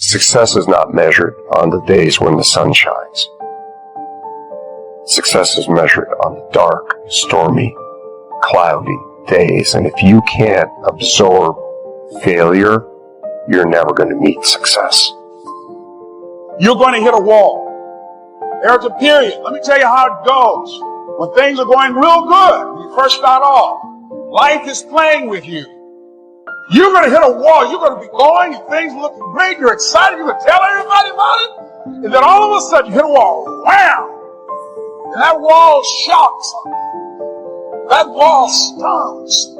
Success is not measured on the days when the sun shines. Success is measured on the dark, stormy, cloudy days. And if you can't absorb failure, you're never going to meet success. You're going to hit a wall. There's a period. Let me tell you how it goes. When things are going real good, when you first start off, life is playing with you. You're going to hit a wall. You're going to be going and things looking great. You're excited. You're going to tell everybody about it. And then all of a sudden you hit a wall. Wham! And that wall shocks. That wall stuns.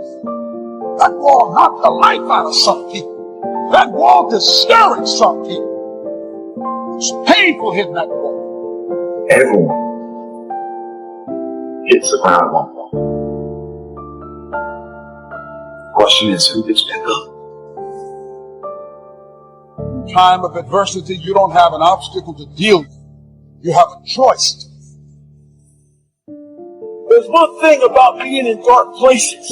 That wall knocked the life out of some people. That wall discouraged some people. It's painful hitting that wall. Everyone hits the ground at one point. The question is, who gets back up? In time of adversity, you don't have an obstacle to deal with. You have a choice. There's one thing about being in dark places.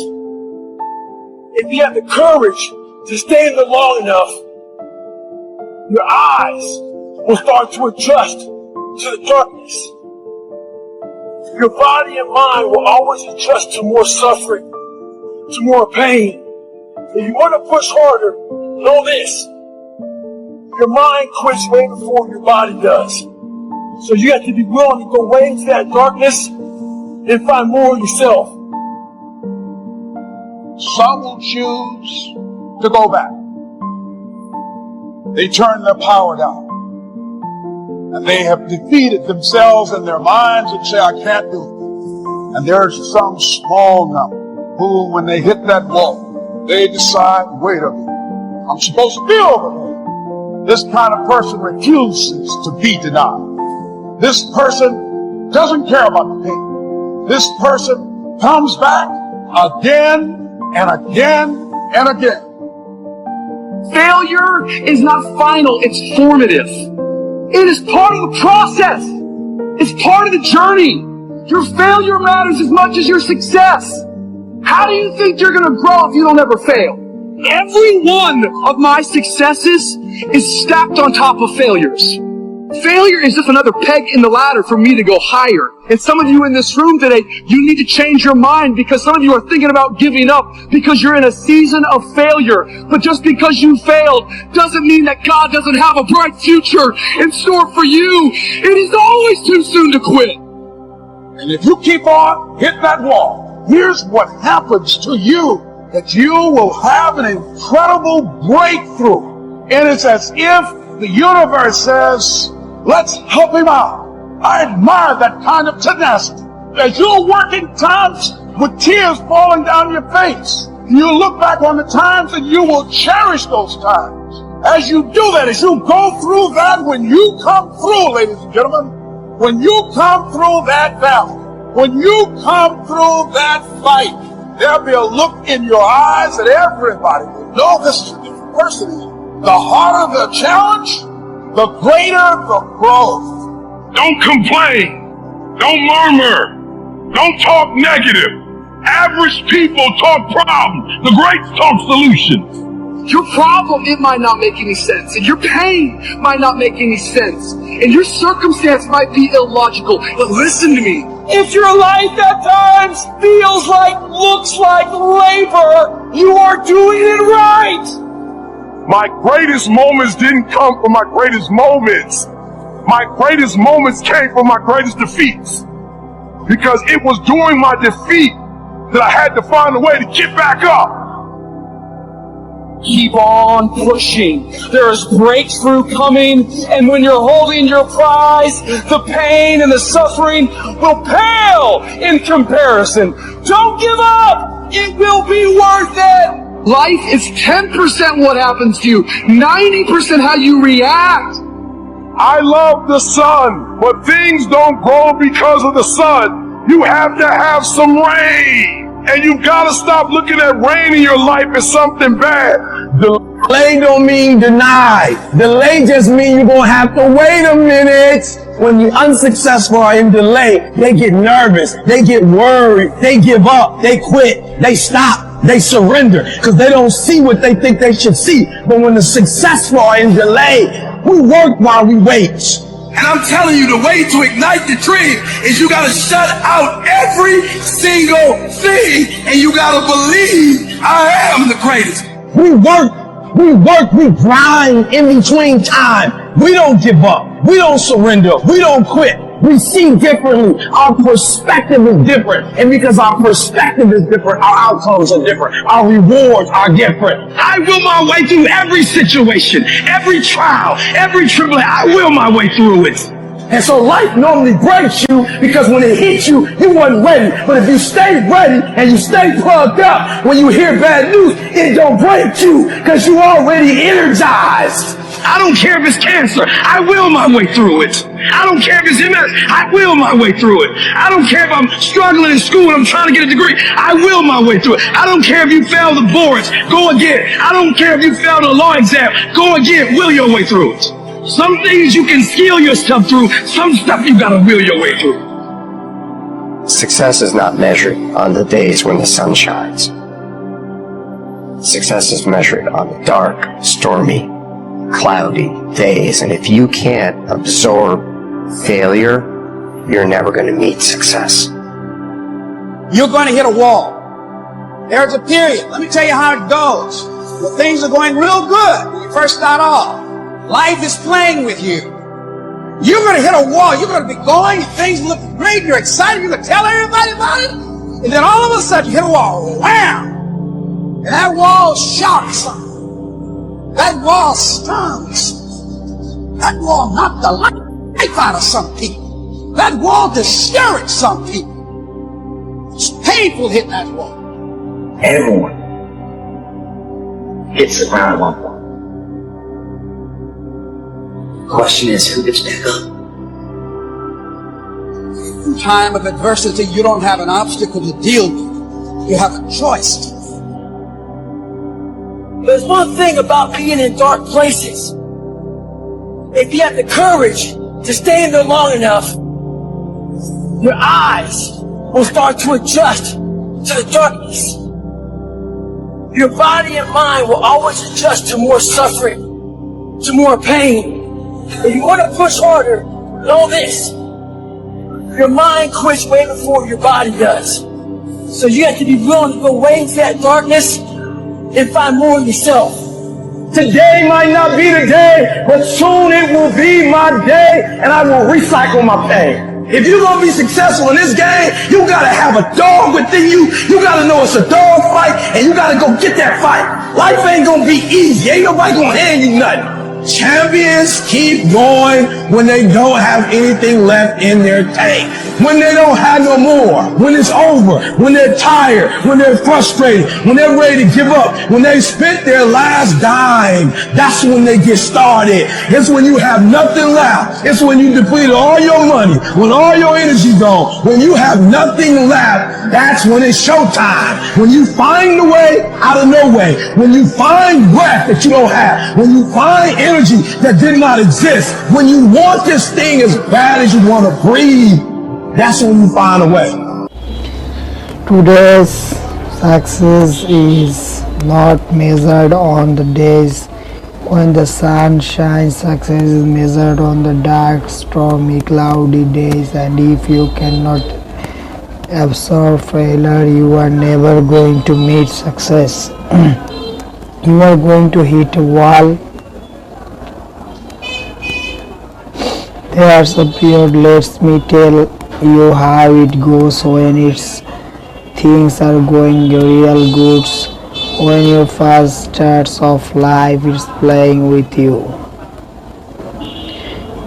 If you have the courage to stay in there long enough, your eyes will start to adjust to the darkness. Your body and mind will always adjust to more suffering, to more pain. If you want to push harder, know this. Your mind quits way before your body does. So you have to be willing to go way into that darkness and find more of yourself. Some will choose to go back. They turn their power down. And they have defeated themselves in their minds and say, I can't do it. And there's some small number who, when they hit that wall, they decide, wait a minute, I'm supposed to be over there. This kind of person refuses to be denied. This person doesn't care about the pain. This person comes back again and again and again. Failure is not final, it's formative. It is part of the process. It's part of the journey. Your failure matters as much as your success. How do you think you're going to grow if you don't ever fail? Every one of my successes is stacked on top of failures. Failure is just another peg in the ladder for me to go higher. And some of you in this room today, you need to change your mind because some of you are thinking about giving up because you're in a season of failure. But just because you failed doesn't mean that God doesn't have a bright future in store for you. It is always too soon to quit. And if you keep on hitting that wall, here's what happens to you, that you will have an incredible breakthrough. And it's as if the universe says, let's help him out. I admire that kind of tenacity. As you're working times with tears falling down your face, you look back on the times and you will cherish those times. As you do that, as you go through that, when you come through, ladies and gentlemen, when you come through that valley, when you come through that fight, there'll be a look in your eyes that everybody will know this is a different person. The harder the challenge, the greater the growth. Don't complain. Don't murmur. Don't talk negative. Average people talk problems. The greats talk solutions. Your problem, it might not make any sense. And your pain might not make any sense. And your circumstance might be illogical. But listen to me. If your life at times feels like, looks like labor, you are doing it right. My greatest moments didn't come from my greatest moments. My greatest moments came from my greatest defeats. Because it was during my defeat that I had to find a way to get back up. Keep on pushing. There is breakthrough coming, and when you're holding your prize, the pain and the suffering will pale in comparison. Don't give up. It will be worth it. Life is 10% what happens to you, 90% how you react. I love the sun, but things don't grow because of the sun. You have to have some rain. And you gotta stop looking at rain in your life as something bad. Delay don't mean deny. Delay just means you're gonna have to wait a minute. When you're unsuccessful or in delay, they get nervous, they get worried, they give up, they quit, they stop. They surrender because they don't see what they think they should see. But when the successful are in delay, we work while we wait. And I'm telling you, the way to ignite the dream is you gotta shut out every single thing and you gotta believe I am the greatest. We grind in between time. We don't give up. We don't surrender. We don't quit. We see differently. Our perspective is different. And because our perspective is different, our outcomes are different. Our rewards are different. I will my way through every situation, every trial, every tribulation. I will my way through it. And so life normally breaks you because when it hits you, you wasn't ready. But if you stay ready and you stay plugged up, when you hear bad news, it don't break you because you already energized. I don't care if it's cancer. I will my way through it. I don't care if it's MS. I will my way through it. I don't care if I'm struggling in school and I'm trying to get a degree. I will my way through it. I don't care if you fail the boards. Go again. I don't care if you failed a law exam. Go again. Will your way through it. Some things you can skill yourself through. Some stuff you gotta will your way through. Success is not measured on the days when the sun shines. Success is measured on the dark, stormy, cloudy days. And if you can't absorb failure, you're never going to meet success. You're going to hit a wall. There's a period. Let me tell you how it goes. When things are going real good, when you first start off, life is playing with you. You're going to hit a wall. You're going to be going, and things look great. You're excited. You're going to tell everybody about it. And then all of a sudden, you hit a wall. Wham! And that wall shocks something. That wall stuns. That wall knocked the life out of some people. That wall discouraged some people. It's painful hitting that wall. Everyone hits the ground at one point. The question is, who gets back up? In time of adversity, you don't have an obstacle to deal with. You have a choice. There's one thing about being in dark places. If you have the courage to stay in there long enough, your eyes will start to adjust to the darkness. Your body and mind will always adjust to more suffering, to more pain. If you want to push harder, know this. Your mind quits way before your body does. So you have to be willing to go way into that darkness and find more of yourself. Today might not be the day, but soon it will be my day, and I will recycle my pain. If you're going to be successful in this game, you got to have a dog within you. You got to know it's a dog fight, and you got to go get that fight. Life ain't going to be easy. Ain't nobody going to hand you nothing. Champions keep going when they don't have anything left in their tank. When they don't have no more. When it's over. When they're tired. When they're frustrated. When they're ready to give up. When they spent their last dime. That's when they get started. It's when you have nothing left. It's when you depleted all your money. When all your energy gone. When you have nothing left. That's when it's showtime. When you find the way out of no way. When you find breath that you don't have. When you find energy that did not exist. When you want this thing as bad as you want to breathe, that's when you find a way. Today's success is not measured on the days when the sun shines. Success is measured on the dark, stormy, cloudy days. And if you cannot absorb failure, you are never going to meet success. You are going to hit a wall. There's a period, let me tell you how it goes when things are going real good. When your first starts of life is playing with you.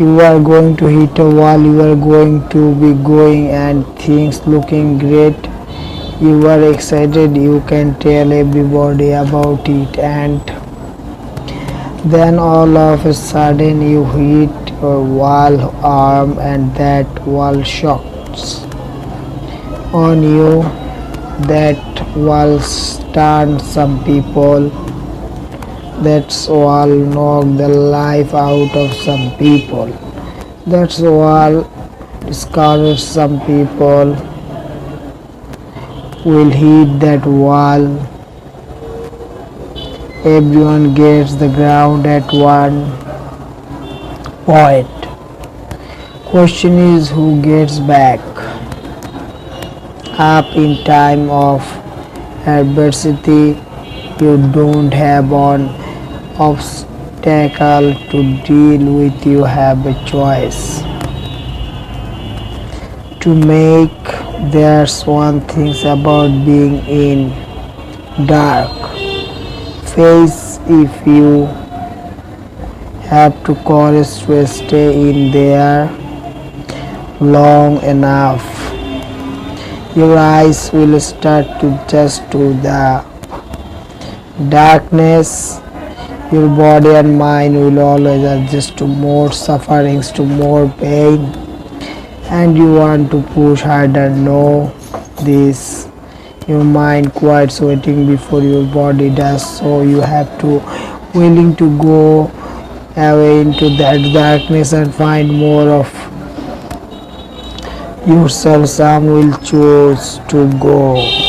You are going to hit a wall, you are going to be going and things looking great. You are excited, you can tell everybody about it, and then all of a sudden you hit a wall arm and that wall shocks on you. That wall stuns some people. That wall knock the life out of some people. That wall discourages some people. Will hit that wall Everyone gets the ground at one point. Question is who gets back up in time of adversity. You don't have an obstacle to deal with, you have a choice to make. There's one thing about being in dark phase. If you have to courage to stay in there long enough, your eyes will start to adjust to the darkness. Your body and mind will always adjust to more sufferings, to more pain, and you want to push harder. Know this. Your mind quits waiting before your body does, so you have to willing to go away into that darkness and find more of yourself. Some will choose to go